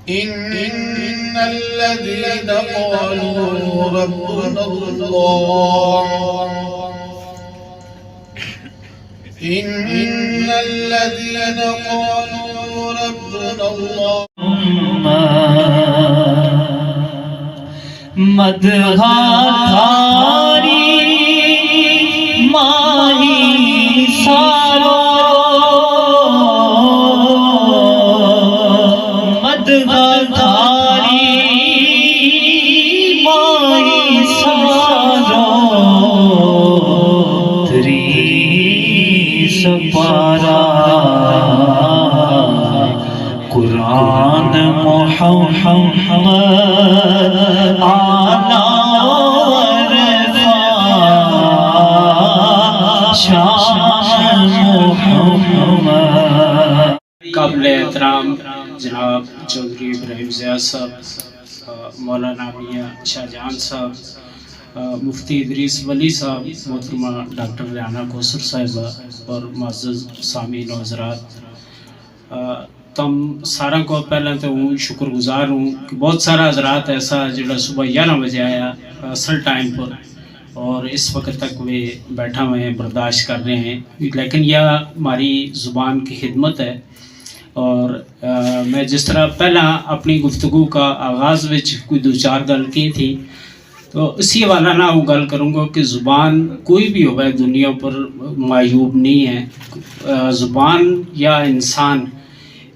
إن الذين قالوا ربنا الله إن الذين قالوا ربنا الله مدھاری ماہی سالو مدھاری ماہی سالو تری سپارا قرآن محمد آنا شان محمد. قابل احترام جناب چودھری ابراہیم زیاد صاحب، مولانا میاں شاہ جہان صاحب، مفتی ادریس ولی صاحب، محترمہ ڈاکٹر ریحانہ کوثر صاحبہ اور معزز سامعین و حضرات، تم سارا کو پہلے تو ہوں شکر گزار ہوں کہ بہت سارا حضرات ایسا جڑا صبح 11 بجے آیا اصل ٹائم پر اور اس وقت تک وہ بیٹھا ہوئے ہیں، برداشت کر رہے ہیں، لیکن یہ ہماری زبان کی خدمت ہے. اور میں جس طرح پہلا اپنی گفتگو کا آغاز وچ کوئی دو چار گل کی تھی تو اسی حوالہ نہ وہ گل کروں گا کہ زبان کوئی بھی ہوگا دنیا پر معیوب نہیں ہے. زبان یا انسان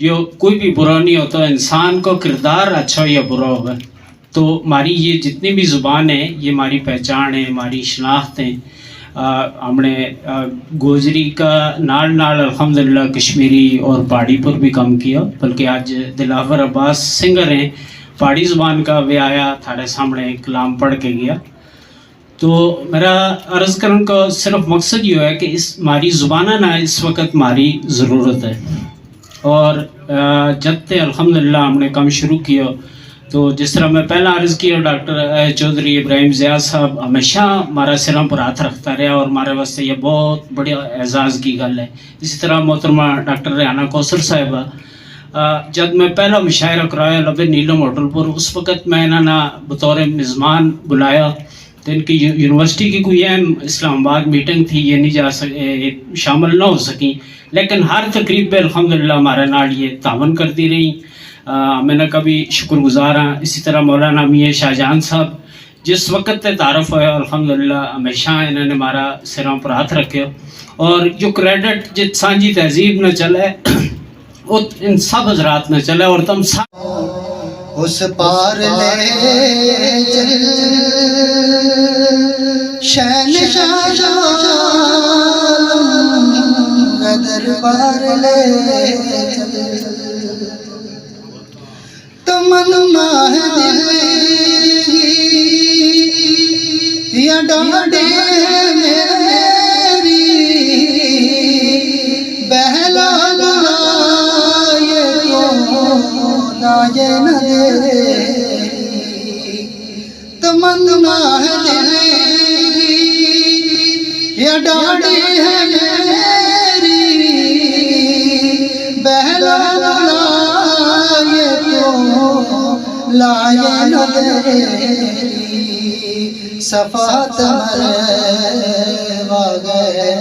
یہ کوئی بھی برا نہیں ہوتا، انسان کو کردار اچھا یا برا ہوگا. تو ہماری یہ جتنی بھی زبان ہے یہ ہماری پہچان ہے، ہماری شناخت ہے. ہم نے گوجری کا نال نال الحمدللہ کشمیری اور پہاڑی پر بھی کام کیا، بلکہ آج دلاور عباس سنگر ہیں پہاڑی زبان کا وہ آیا تھارے سامنے کلام پڑھ کے گیا. تو میرا عرض کرنے کا صرف مقصد یہ ہے کہ اس ہماری زبانہ نا اس وقت ہماری ضرورت ہے. اور جب تے الحمدللہ ہم نے کام شروع کیا تو جس طرح میں پہلا عرض کیا ڈاکٹر چودھری ابراہیم زیاد صاحب ہمیشہ ہمارا سروں پر ہاتھ رکھتا رہا اور ہمارے واسطے یہ بہت بڑی اعزاز کی گل ہے. اسی طرح محترمہ ڈاکٹر ریحانہ کوثر صاحبہ، جب میں پہلا مشاعرہ کرایا لبے نیلم ہوٹل پر، اس وقت میں انہوں نے بطور میزبان بلایا تو ان کی یونیورسٹی کی کوئی اہم اسلام آباد میٹنگ تھی، یہ نہیں جا شامل نہ ہو سکیں، لیکن ہر تقریب پہ الحمدللہ ہمارے نال یہ تعاون کرتی رہیں. میں نے کبھی شکر گزار ہاں. اسی طرح مولانا میاں شاہ جہان صاحب جس وقت تے تعارف ہوا الحمدللہ ہمیشہ انہوں نے ہمارا سروں پر ہاتھ رکھے. اور جو کریڈٹ جت سانجی تہذیب نہ چلے وہ ان سب حضرات نہ چلے. اور تم سب اس پار لے چل شہنشاہ دربار لے چل تمنا ہے دل یا ڈاڈے میری بہلا لائے نہ دے تمنا ہے دل یا ڈاڈے ہے میری بہلا لائے نہ دیری صفات مروا گئے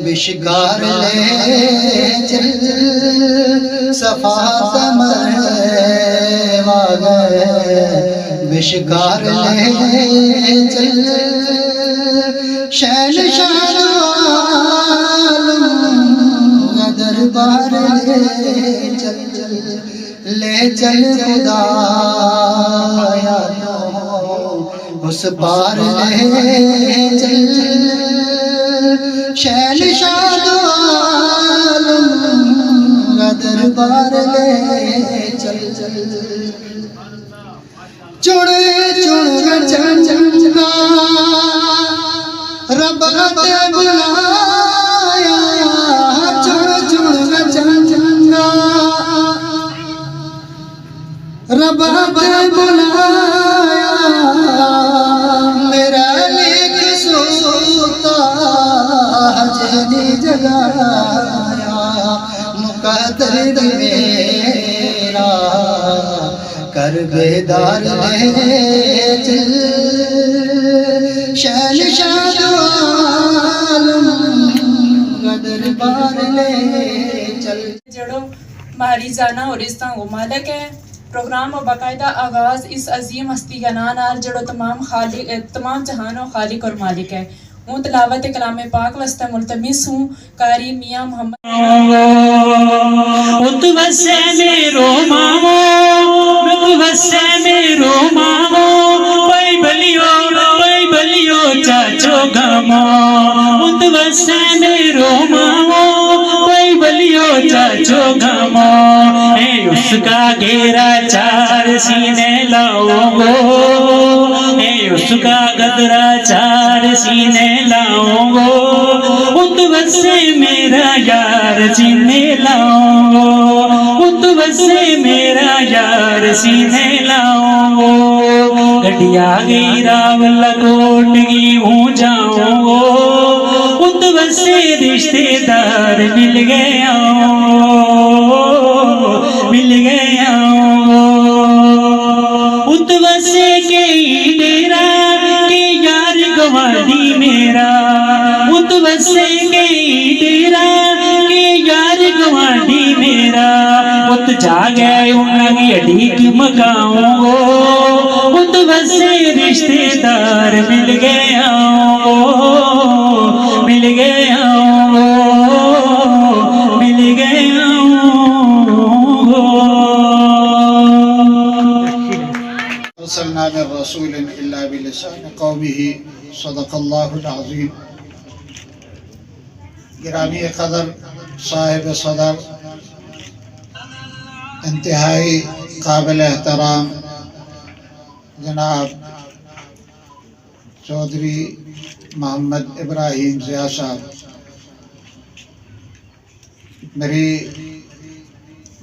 بشگار لے چل صفات مروا گئے بشگار لے چل شہنشاہ دربار لے چل لے چل خدا یا اس پار لے چل شہنشاہ دربار لے چل چڑ چڑ چنگا رب بلایا چڑ چڑ چنگا رب بلایا میرا لکھ سو چل شہنشاہ دو عالم کا دربار لے چل. جڑو ماری زانا اور اس طرح مالک ہے. پروگرام و باقاعدہ آغاز اس عظیم ہستی کا نام جڑو تمام جہانوں خالق اور مالک ہے. ہوں تلاوت کلام پاک واسطے ملتمس ہوں قاری میاں محمد. اتوسے میرو مامو اتوسے میرو مامو پئی بلیو چاچو گامو اتوسے میرو مامو پئی بلیو چاچو گامو اے اس کا گھیرا چار سینے لاؤں گو اے اس کا گدرا چار سینے لاؤں گو اتوسے میرا یار سینے لاؤں گو اتوسے میرا یار سینے لاؤں گو گڈیا گئی راول کوٹ کی ہوں جاؤں گو اتوسے رشتے دار مل گیا مل گیا اتوسے کے ڈیرا کے یار گوادی میرا اتوسے کے ڈیرا کے یار گوادی میرا ات جا گئے انگی اڈی کی مکاؤں گو اتوسے رشتے دار مل گیا مل گیا مل گیا. ارسلنا من رسول الا بلسان قومه صدق اللہ العظیم. گرامی قدر صاحب صدر انتہائی قابل احترام جناب چودھری محمد ابراہیم ضیاء صاحب، میری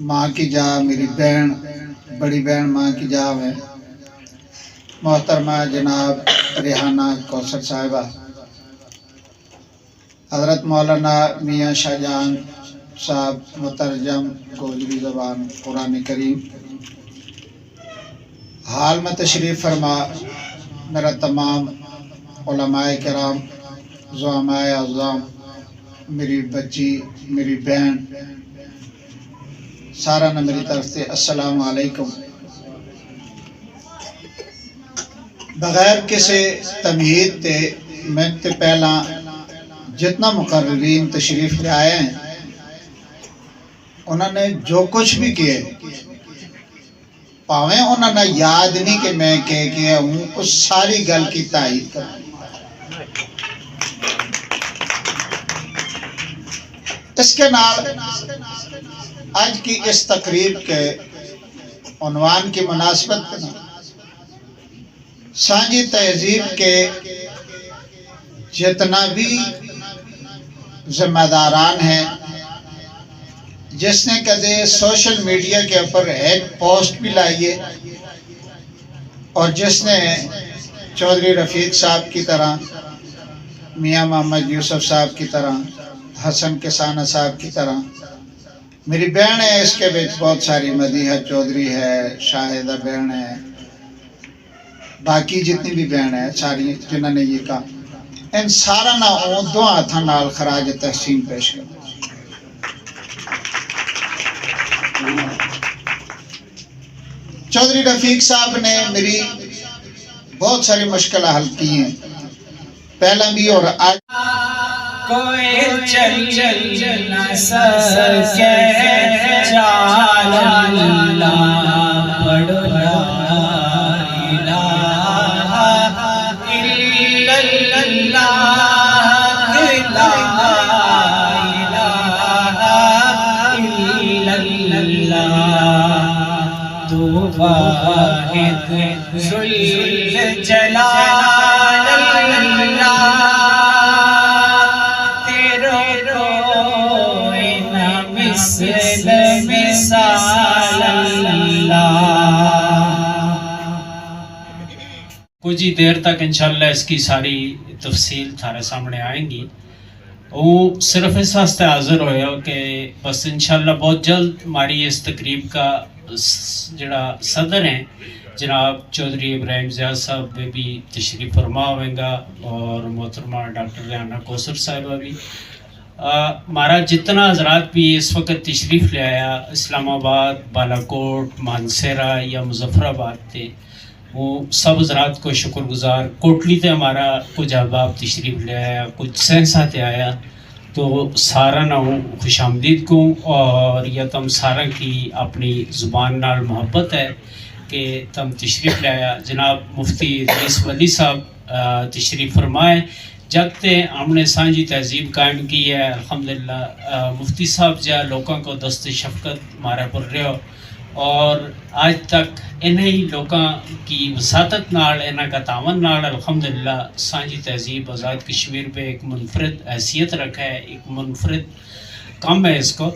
ماں کی جا، میری بہن، بڑی بہن ماں کی جا ہے، محترمہ جناب ریحانہ کوثر صاحبہ، حضرت مولانا میاں شاہ جہان صاحب مترجم گوجری زبان قرآن کریم، حال میں تشریف فرما میرا تمام علماء کرام، زعماء اعظام، میری بچی، میری بہن، سارا نے میری طرف سے السلام علیکم. بغیر کسی تمہید تے میں تے پہلا جتنا مقررین تشریف لے آئے ہیں انہوں نے جو کچھ بھی کیے پاویں انہوں نے یاد نہیں کہ میں کہہ گیا ہوں، اس ساری گل کی تائید کروں. اس کے نال آج کی اس تقریب کے عنوان کی مناسبت سانجی تہذیب کے جتنا بھی ذمہ داران ہیں، جس نے کدے سوشل میڈیا کے اوپر ایک پوسٹ بھی لائیے اور جس نے چودھری رفیق صاحب کی طرح، میاں محمد یوسف صاحب کی طرح، حسن کسانہ صاحب کی طرح، میری بہن ہے اس کے بچ بہت ساری، مدیحہ چودھری ہے، شاہدہ بہن ہے، باقی جتنی بھی بہن ہے ساری جنہوں نے یہ کہا، ان سارا نہ دو ہاتھاں نال خراج تحسین پیش کر. چودھری رفیق صاحب نے میری بہت ساری مشکلیں حل کی ہیں، پہلا بھی اور آج. کوئی چل نہ سکے چال اللہ پڑھو لا الہ الا اللہ لا الہ الا اللہ تو واحد ذوالجلال اللہ کچھ ہی دیر تک انشاءاللہ اس کی ساری تفصیل تھارے سامنے آئیں گی. وہ صرف اس واسطے حاضر ہوئے ہو کہ بس انشاءاللہ بہت جلد ہماری اس تقریب کا جڑا صدر ہیں جناب چودھری ابراہیم زیاد صاحب بھی تشریف فرما ہوئیں گا، اور محترمہ ڈاکٹر ریحانہ کوثر صاحبہ بھی. ہمارا جتنا حضرات بھی اس وقت تشریف لے آیا اسلام آباد، بالا کوٹ، مانسہرہ یا مظفر آباد تھے، وہ سب حضرات کو شکر گزار. کوٹلی تے ہمارا کچھ احباب تشریف لے آیا، کچھ سہنسا تے آیا، تو سارا نہ خوش آمدید کو، اور یا تم سارا کی اپنی زبان نال محبت ہے کہ تم تشریف لے آیا. جناب مفتی ادریس ولی صاحب تشریف فرمائے. جب تے ہم نے سانجی تہذیب قائم کی ہے الحمدللہ. مفتی صاحب جا لوگوں کو دست شفقت مارا پر رہے ہو، اور آج تک انہی لوگوں کی وساطت نال، انہاں کا تعاون نال الحمدللہ سانجی تہذیب آزاد کشمیر پہ ایک منفرد حیثیت رکھا ہے، ایک منفرد کام ہے اس کو.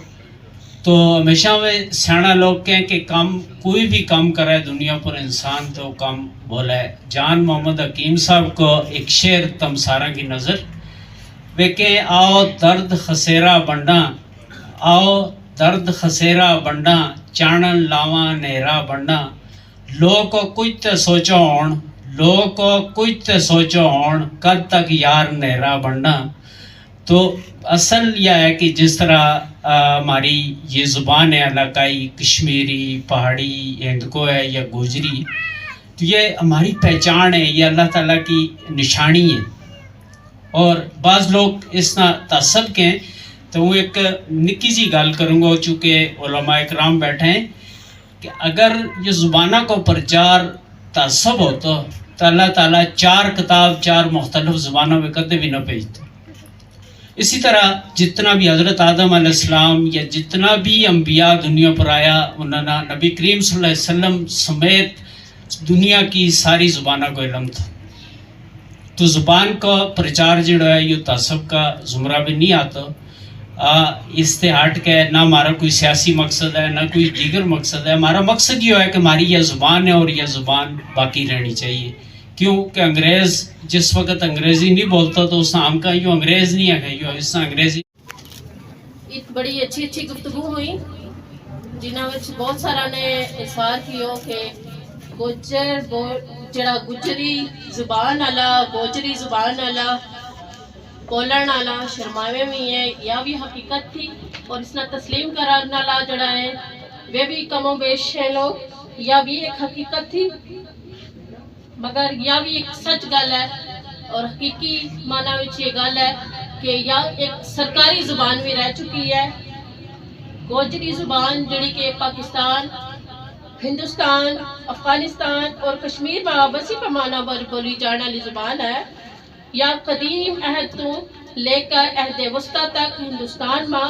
تو ہمیشہ میں سیاح لوگ کہیں کہ کام کوئی بھی کام کرے دنیا پر انسان تو کام بولا ہے. جان محمد حکیم صاحب کو ایک شعر تم سارا کی نظر وے کہ آؤ درد خسیرا بنڈا، آؤ درد خسیرا بنڈا، چانن لاواں نیرا بنڈا، لوگ کو کچھ تے سوچو ہون، لوگ کو کچھ تے سوچو ہون، کد تک یار نیرا بنڈا. تو اصل یہ ہے کہ جس طرح ہماری یہ زبان ہے علاقائی کشمیری، پہاڑی، ہندکو ہے یا گوجری، تو یہ ہماری پہچان ہے، یہ اللہ تعالیٰ کی نشانی ہے. اور بعض لوگ اس نہ تعصب کے ہیں، تو وہ ایک نکی سی گل کروں گا چونکہ علماء اکرام بیٹھے ہیں کہ اگر یہ زبانہ کو پرچار تعصب ہو تو اللہ تعالیٰ 4 کتاب 4 مختلف زبانوں میں کدے بھی نہ بھیجتے. اسی طرح جتنا بھی حضرت آدم علیہ السلام یا جتنا بھی انبیاء دنیا پر آیا، انہوں نے نبی کریم صلی اللہ علیہ وسلم سمیت دنیا کی ساری زبانوں کو علم تھا. تو زبان کا پرچار جڑا ہے یہ تعصب کا زمرہ بھی نہیں آتا. اس سے ہٹ کے نہ ہمارا کوئی سیاسی مقصد ہے نہ کوئی دیگر مقصد ہے. ہمارا مقصد یہ ہے کہ ہماری یہ زبان ہے اور یہ زبان باقی رہنی چاہیے. کیوں کہ انگریز جس وقت انگریزی نہیں بولتا تو اس نے ہم کا یوں انگریز نہیں ہے کہ اس نے انگریزی. ایک بڑی اچھی گفتگو ہوئی جنہاں وچ بہت سارا نے اظہار کیو کہ جڑا گجری زبان والا، گوجری زبان والا بولن والا شرماوے بھی ہے، یا بھی حقیقت تھی، اور اس نے تسلیم کرنے والا جڑا ہے وہ بھی کم و بیش ہے لوگ، یا بھی ایک حقیقت تھی، مگر یا بھی ایک سچ گل ہے اور حقیقی معنی وچ یہ گل ہے کہ یا ایک سرکاری زبان بھی رہ چکی ہے. گوجری زبان جڑی کہ پاکستان، ہندوستان، افغانستان اور کشمیر میں وسیع پیمانہ پر بولی جانے والی زبان ہے. یا قدیم عہد تو لے کر عہد وسطیٰ تک ہندوستان میں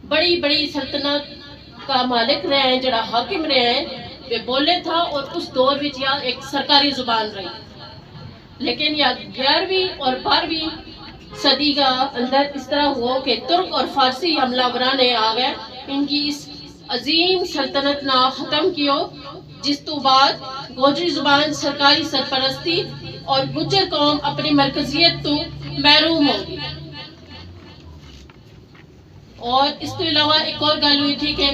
بڑی بڑی سلطنت کا مالک رہے ہیں، جڑا حاکم رہے ہیں، وہ بولے تھا، اور اس دور میں یا ایک سرکاری زبان رہی. لیکن یا 11ویں اور 12ویں صدی کا اندر اس طرح ہوا کہ ترک اور فارسی حملہ آوران نے آ گئے ان کی اس عظیم سلطنت نہ ختم کیو، جس تو بعد گوجری زبان سرکاری سرپرستی اور گجر قوم اپنی مرکزیت تو محروم ہو گئی. اور اس کے علاوہ ایک اور گل ہوئی تھی کہ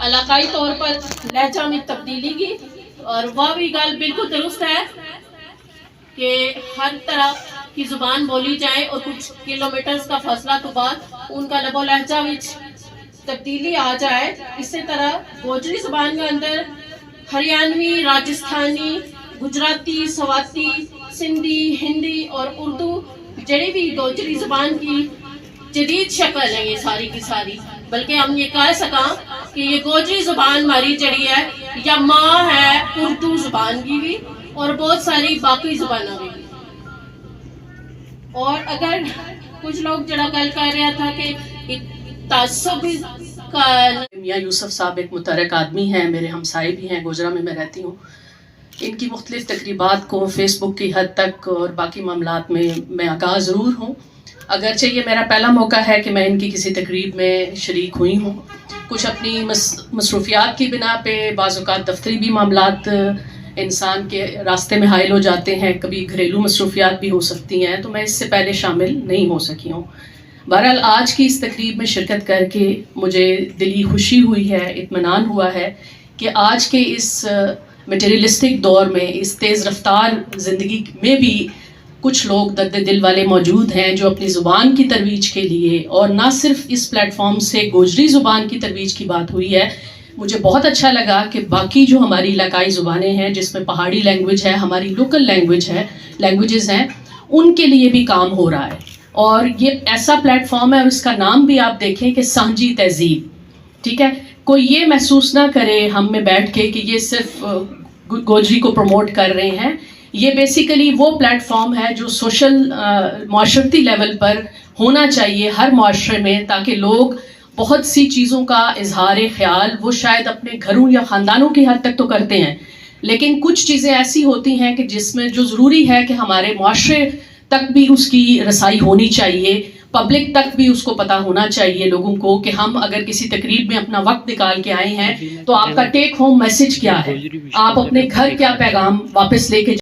علاقائی طور پر لہجہ میں تبدیلی کی، اور وہ بھی گل بالکل درست ہے کہ ہر طرح کی زبان بولی جائے اور کچھ کلومیٹرز کا فاصلہ تو بعد ان کا لب و لہجہ میں تبدیلی آ جائے. اسی طرح گوجری زبان کے اندر ہریانوی، راجستھانی، گجراتی، سواتی، سندھی، ہندی اور اردو جڑی بھی گوجری زبان کی جدید شکل ہے یہ ساری کی ساری. بلکہ ہم یہ کہہ سکاں کہ یہ گوجری زبان ہماری جڑی ہے یا ماں ہے اردو زبان کی بھی اور بہت ساری باقی زبانوں کی بھی. اور اگر کچھ لوگ جڑا گل کر رہا تھا کہ تعصب کا، میاں یوسف صاحب ایک متحرک آدمی ہیں، میرے ہمسائے بھی ہیں، گوجرا میں رہتی ہوں. ان کی مختلف تقریبات کو فیس بک کی حد تک اور باقی معاملات میں آگاہ ضرور ہوں. اگرچہ یہ میرا پہلا موقع ہے کہ میں ان کی کسی تقریب میں شریک ہوئی ہوں. کچھ اپنی مصروفیات کی بنا پہ بعض اوقات دفتری بھی معاملات انسان کے راستے میں حائل ہو جاتے ہیں، کبھی گھریلو مصروفیات بھی ہو سکتی ہیں، تو میں اس سے پہلے شامل نہیں ہو سکی ہوں. بہرحال آج کی اس تقریب میں شرکت کر کے مجھے دلی خوشی ہوئی ہے، اطمینان ہوا ہے کہ آج کے اس مٹیریلسٹک دور میں، اس تیز رفتار زندگی میں بھی کچھ لوگ درد دل والے موجود ہیں جو اپنی زبان کی ترویج کے لیے، اور نہ صرف اس پلیٹ فارم سے گوجری زبان کی ترویج کی بات ہوئی ہے، مجھے بہت اچھا لگا کہ باقی جو ہماری علاقائی زبانیں ہیں جس میں پہاڑی لینگویج ہے، ہماری لوکل لینگویجز ہیں، ان کے لیے بھی کام ہو رہا ہے. اور یہ ایسا پلیٹ فارم ہے، اور اس کا نام بھی آپ دیکھیں کہ سانجی تہذیب. ٹھیک ہے، کوئی یہ محسوس نہ کرے ہم میں بیٹھ کے کہ یہ صرف گوجری کو پروموٹ کر رہے ہیں. یہ بیسیکلی وہ پلیٹ فارم ہے جو سوشل معاشرتی لیول پر ہونا چاہیے ہر معاشرے میں، تاکہ لوگ بہت سی چیزوں کا اظہار خیال وہ شاید اپنے گھروں یا خاندانوں کی حد تک تو کرتے ہیں، لیکن کچھ چیزیں ایسی ہوتی ہیں کہ جس میں جو ضروری ہے کہ ہمارے معاشرے تک بھی اس کی رسائی ہونی چاہیے، پبلک تک بھی اس کو پتہ ہونا چاہیے لوگوں کو کہ ہم اگر کسی تقریب میں اپنا وقت نکال کے آئے ہیں تو آپ کا ٹیک ہوم میسج کیا ہے، آپ اپنے گھر کیا پیغام واپس لے کے